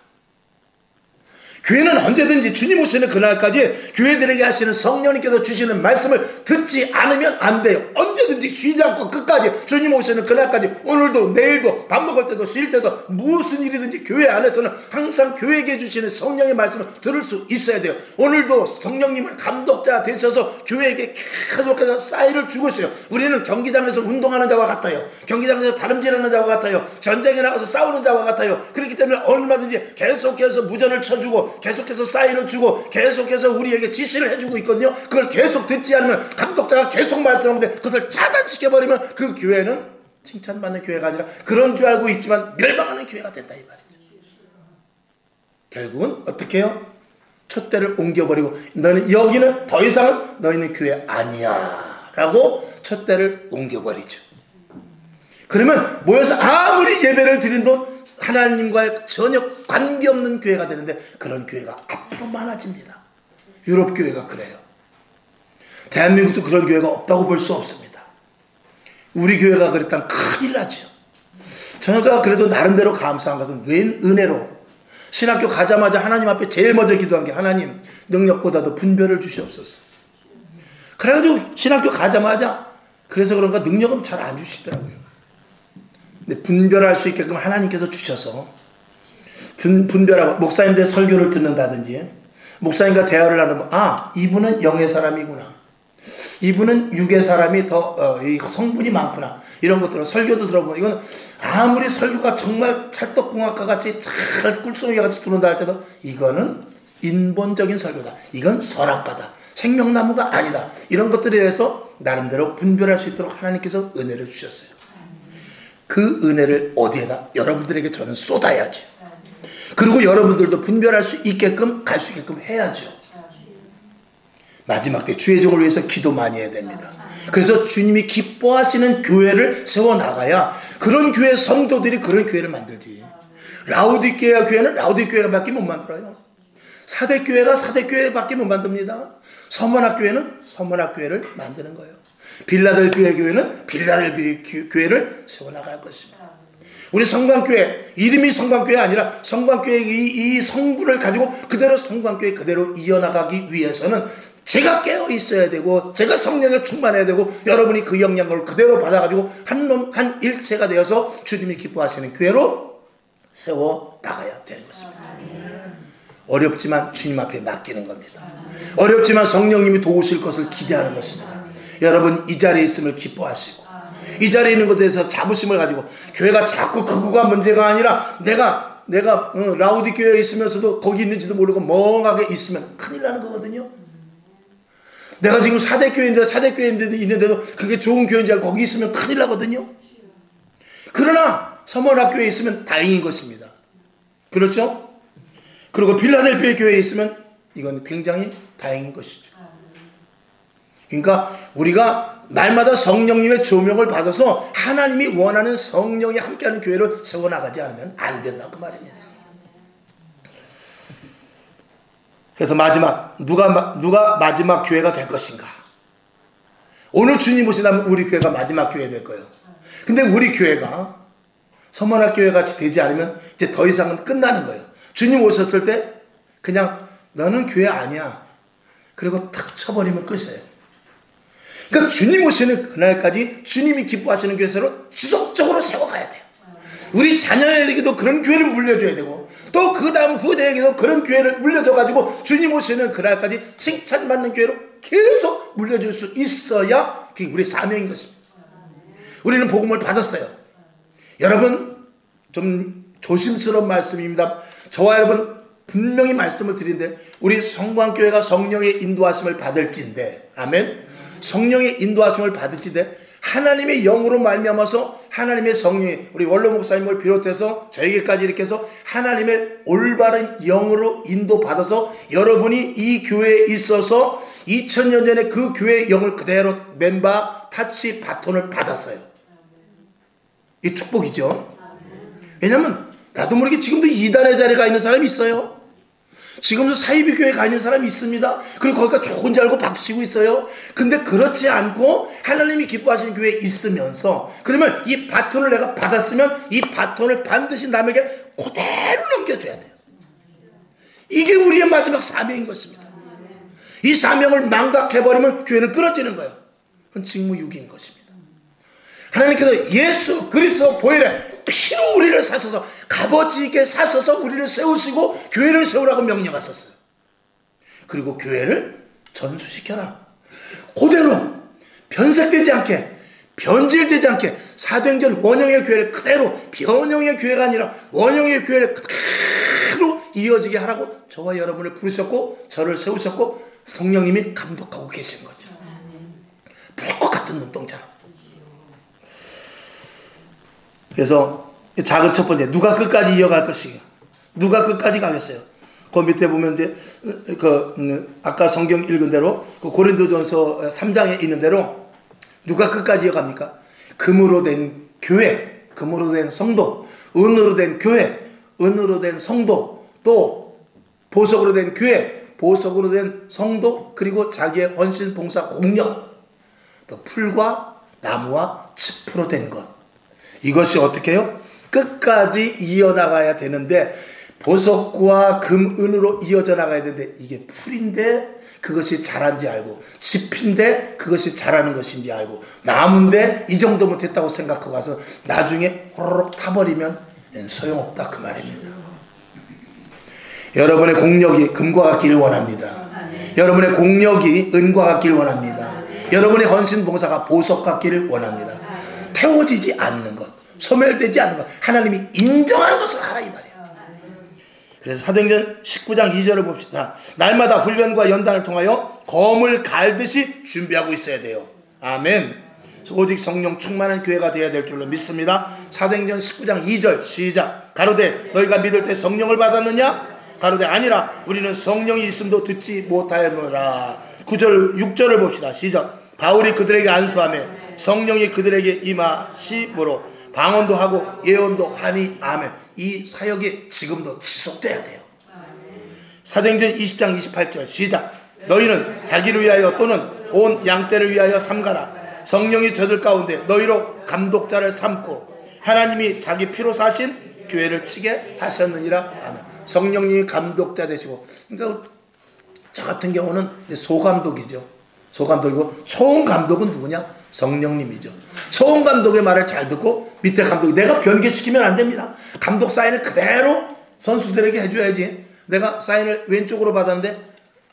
교회는 언제든지 주님 오시는 그날까지 교회들에게 하시는 성령님께서 주시는 말씀을 듣지 않으면 안 돼요. 언제든지 쉬지 않고 끝까지 주님 오시는 그날까지, 오늘도 내일도 밥 먹을 때도 쉴 때도 무슨 일이든지 교회 안에서는 항상 교회에게 주시는 성령의 말씀을 들을 수 있어야 돼요. 오늘도 성령님을 감독자 되셔서 교회에게 계속해서 사인을 주고 있어요. 우리는 경기장에서 운동하는 자와 같아요. 경기장에서 다름질하는 자와 같아요. 전쟁에 나가서 싸우는 자와 같아요. 그렇기 때문에 얼마든지 계속해서 무전을 쳐주고 계속해서 사인을 주고 계속해서 우리에게 지시를 해주고 있거든요. 그걸 계속 듣지 않으면, 감독자가 계속 말씀하는데 그것을 차단시켜버리면 그 교회는 칭찬받는 교회가 아니라 그런 줄 알고 있지만 멸망하는 교회가 된다 이 말이죠. 결국은 어떻게 해요? 촛대를 옮겨버리고 여기는 더 이상은 너희는 교회 아니야 라고 촛대를 옮겨버리죠. 그러면 모여서 아무리 예배를 드린도 하나님과 전혀 관계없는 교회가 되는데, 그런 교회가 앞으로 많아집니다. 유럽 교회가 그래요. 대한민국도 그런 교회가 없다고 볼 수 없습니다. 우리 교회가 그랬다면 큰일 나죠. 저희가 그래도 나름대로 감사한 것은 웬 은혜로 신학교 가자마자 하나님 앞에 제일 먼저 기도한 게, 하나님 능력보다도 분별을 주시옵소서. 그래가지고 신학교 가자마자, 그래서 그런가 능력은 잘 안 주시더라고요. 근데 분별할 수 있게끔 하나님께서 주셔서 분별하고, 목사님들 설교를 듣는다든지 목사님과 대화를 나누면, 아, 이분은 영의 사람이구나, 이분은 육의 사람이 더 성분이 많구나, 이런 것들을 설교도 들어보면, 이건 아무리 설교가 정말 찰떡궁합과 같이 잘 꿀송이 같이 들어온다 할지라도 이거는 인본적인 설교다, 이건 선악과다, 생명나무가 아니다, 이런 것들에 대해서 나름대로 분별할 수 있도록 하나님께서 은혜를 주셨어요. 그 은혜를 어디에다? 여러분들에게 저는 쏟아야죠. 그리고 여러분들도 분별할 수 있게끔, 갈 수 있게끔 해야죠. 마지막 때 주의 종을 위해서 기도 많이 해야 됩니다. 그래서 주님이 기뻐하시는 교회를 세워나가야 그런 교회 성도들이 그런 교회를 만들지. 라오디게아 교회는 라오디게아밖에 못 만들어요. 사대교회가 사대교회밖에 못 만듭니다. 서문학교회는 서문학교회를 만드는 거예요. 빌라델비아 교회는 빌라델비아 교회를 세워나갈 것입니다. 우리 성광교회, 이름이 성광교회 아니라 성광교회의 이 성분을 가지고 그대로 성광교회 그대로 이어나가기 위해서는 제가 깨어 있어야 되고, 제가 성령에 충만해야 되고, 여러분이 그 영향을 그대로 받아가지고 한 놈, 한 일체가 되어서 주님이 기뻐하시는 교회로 세워나가야 되는 것입니다. 어렵지만 주님 앞에 맡기는 겁니다. 어렵지만 성령님이 도우실 것을 기대하는 것입니다. 여러분 이 자리에 있음을 기뻐하시고, 이 자리에 있는 것에 대해서 자부심을 가지고, 교회가 자꾸 그거가 문제가 아니라 내가 라우디교회에 있으면서도 거기 있는지도 모르고 멍하게 있으면 큰일 나는 거거든요. 내가 지금 사대교회인데 있는데도 그게 좋은 교회인지 알고 거기 있으면 큰일 나거든요. 그러나 서문학교에 있으면 다행인 것입니다. 그렇죠? 그리고 빌라델비아 교회에 있으면 이건 굉장히 다행인 것이죠. 그러니까 우리가 날마다 성령님의 조명을 받아서 하나님이 원하는 성령이 함께하는 교회를 세워나가지 않으면 안 된다 그 말입니다. 그래서 마지막 누가 마지막 교회가 될 것인가? 오늘 주님 오신다면 우리 교회가 마지막 교회 될 거예요. 근데 우리 교회가 서문학교회 같이 되지 않으면 이제 더 이상은 끝나는 거예요. 주님 오셨을 때 그냥 너는 교회 아니야, 그리고 탁 쳐버리면 끝이에요. 그러니까 주님 오시는 그날까지 주님이 기뻐하시는 교회로 지속적으로 세워가야 돼요. 우리 자녀에게도 그런 교회를 물려줘야 되고, 또 그 다음 후대에게도 그런 교회를 물려줘가지고 주님 오시는 그날까지 칭찬받는 교회로 계속 물려줄 수 있어야 그게 우리의 사명인 것입니다. 우리는 복음을 받았어요. 여러분 좀 조심스러운 말씀입니다. 저와 여러분 분명히 말씀을 드리는데, 우리 성광교회가 성령의 인도하심을 받을진데, 아멘, 성령의 인도하심을 받을진데 하나님의 영으로 말미암아서 하나님의 성령이 우리 원로 목사님을 비롯해서 저에게까지 이렇게 해서 하나님의 올바른 영으로 인도받아서 여러분이 이 교회에 있어서 2000년 전에 그 교회의 영을 그대로 멤버, 타치, 바톤을 받았어요. 이 축복이죠. 왜냐하면 나도 모르게 지금도 이단의 자리에 가 있는 사람이 있어요. 지금도 사이비 교회에 가 있는 사람이 있습니다. 그리고 거기가 좋은 줄 알고 박수치고 있어요. 근데 그렇지 않고 하나님이 기뻐하시는 교회에 있으면서 그러면 이 바톤을 내가 받았으면 이 바톤을 반드시 남에게 그대로 넘겨줘야 돼요. 이게 우리의 마지막 사명인 것입니다. 이 사명을 망각해버리면 교회는 끊어지는 거예요. 그건 직무유기인 것입니다. 하나님께서 예수 그리스도 보혈의 피로 우리를 사셔서 값어지게 사셔서 우리를 세우시고 교회를 세우라고 명령하셨어요. 그리고 교회를 전수시켜라. 그대로 변색되지 않게 변질되지 않게 사도행전 원형의 교회를 그대로 변형의 교회가 아니라 원형의 교회를 그대로 이어지게 하라고 저와 여러분을 부르셨고 저를 세우셨고 성령님이 감독하고 계신 거죠. 불 것 같은 눈동자로. 그래서 작은 첫 번째 누가 끝까지 이어갈 것이냐, 누가 끝까지 가겠어요. 그 밑에 보면 이제 아까 성경 읽은 대로 그 고린도전서 3장에 있는 대로 누가 끝까지 이어갑니까? 금으로 된 교회, 금으로 된 성도, 은으로 된 교회, 은으로 된 성도, 또 보석으로 된 교회, 보석으로 된 성도, 그리고 자기의 헌신 봉사 공력, 또 풀과 나무와 짚으로 된 것. 이것이 어떻게 해요? 끝까지 이어나가야 되는데 보석과 금, 은으로 이어져 나가야 되는데 이게 풀인데 그것이 자란지 알고 짚인데 그것이 자라는 것인지 알고 나무인데 이 정도면 됐다고 생각하고 가서 나중에 호로록 타버리면 소용없다 그 말입니다. 여러분의 공력이 금과 같기를 원합니다. 여러분의 공력이 은과 같기를 원합니다. 여러분의 헌신 봉사가 보석 같기를 원합니다. 태워지지 않는 것, 소멸되지 않는 것, 하나님이 인정하는 것을 하라 이 말이에요. 그래서 사도행전 19장 2절을 봅시다. 날마다 훈련과 연단을 통하여 검을 갈듯이 준비하고 있어야 돼요. 아멘. 오직 성령 충만한 교회가 되어야 될 줄로 믿습니다. 사도행전 19장 2절 시작. 가로되 너희가 믿을 때 성령을 받았느냐? 가로되 아니라 우리는 성령이 있음도 듣지 못하였노라. 9절 6절을 봅시다. 시작. 바울이 그들에게 안수하며 성령이 그들에게 임하심으로 방언도 하고 예언도 하니 아멘. 이 사역이 지금도 지속돼야 돼요. 사도행전 20장 28절 시작. 너희는 자기를 위하여 또는 온 양떼를 위하여 삼가라. 성령이 저들 가운데 너희로 감독자를 삼고 하나님이 자기 피로 사신 교회를 치게 하셨느니라. 아멘. 성령님이 감독자 되시고, 그러니까 저 같은 경우는 이제 소감독이죠. 소감독이고 총감독은 누구냐? 성령님이죠. 총감독의 말을 잘 듣고 밑에 감독이 내가 변개시키면 안 됩니다. 감독 사인을 그대로 선수들에게 해줘야지. 내가 사인을 왼쪽으로 받았는데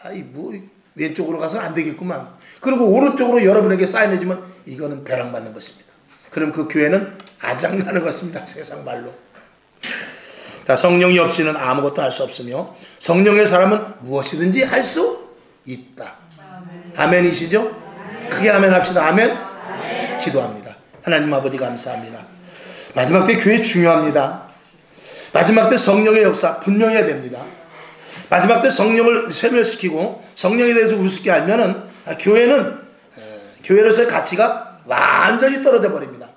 아이 뭐 왼쪽으로 가서는 안 되겠구만. 그리고 오른쪽으로 여러분에게 사인해주면 이거는 배랑받는 것입니다. 그럼 그 교회는 아장나는 것입니다. 세상 말로. 자, 성령이 없이는 아무것도 할 수 없으며 성령의 사람은 무엇이든지 할 수 있다. 아멘이시죠? 크게 아멘 합시다. 아멘. 기도합니다. 하나님 아버지 감사합니다. 마지막 때 교회 중요합니다. 마지막 때 성령의 역사 분명해야 됩니다. 마지막 때 성령을 쇠멸시키고 성령에 대해서 우습게 알면은 교회로서의 가치가 완전히 떨어져 버립니다.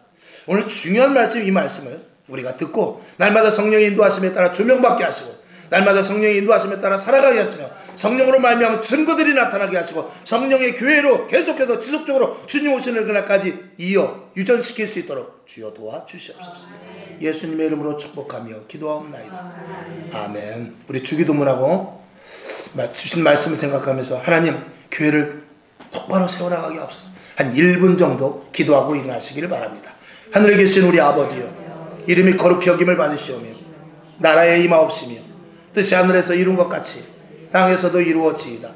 오늘 중요한 말씀, 이 말씀을 우리가 듣고 날마다 성령의 인도하심에 따라 조명받게 하시고 날마다 성령의 인도하심에 따라 살아가게 하시며 성령으로 말미암아 증거들이 나타나게 하시고 성령의 교회로 계속해서 지속적으로 주님 오시는 그날까지 이어 유전시킬 수 있도록 주여 도와주시옵소서. 예수님의 이름으로 축복하며 기도하옵나이다. 아멘. 우리 주기도문하고 주신 말씀을 생각하면서 하나님 교회를 똑바로 세워나가게 하옵소서. 한 1분 정도 기도하고 일어나시기를 바랍니다. 하늘에 계신 우리 아버지여, 이름이 거룩히 여김을 받으시오며 나라에 임하옵시며 뜻이 하늘에서 이룬 것 같이 땅에서도 이루어지이다.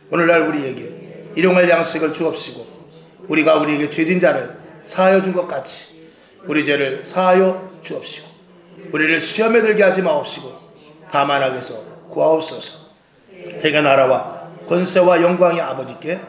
오늘날 우리에게 일용할 양식을 주옵시고 우리가 우리에게 죄진 자를 사하여 준 것 같이 우리 죄를 사하여 주옵시고 우리를 시험에 들게 하지 마옵시고 다만 악에서 구하옵소서. 대개 나라와 권세와 영광이 아버지께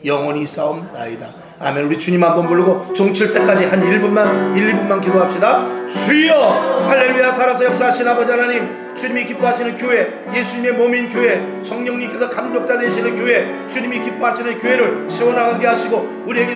영원히 싸움나이다. 아멘. 우리 주님 한번 부르고 종칠 때까지 한 1분만 1, 2분만 기도합시다. 주여 할렐루야. 살아서 역사하신 아버지 하나님, 주님이 기뻐하시는 교회, 예수님의 몸인 교회, 성령님께서 감독자 되시는 교회, 주님이 기뻐하시는 교회를 세워나가게 하시고 우리에게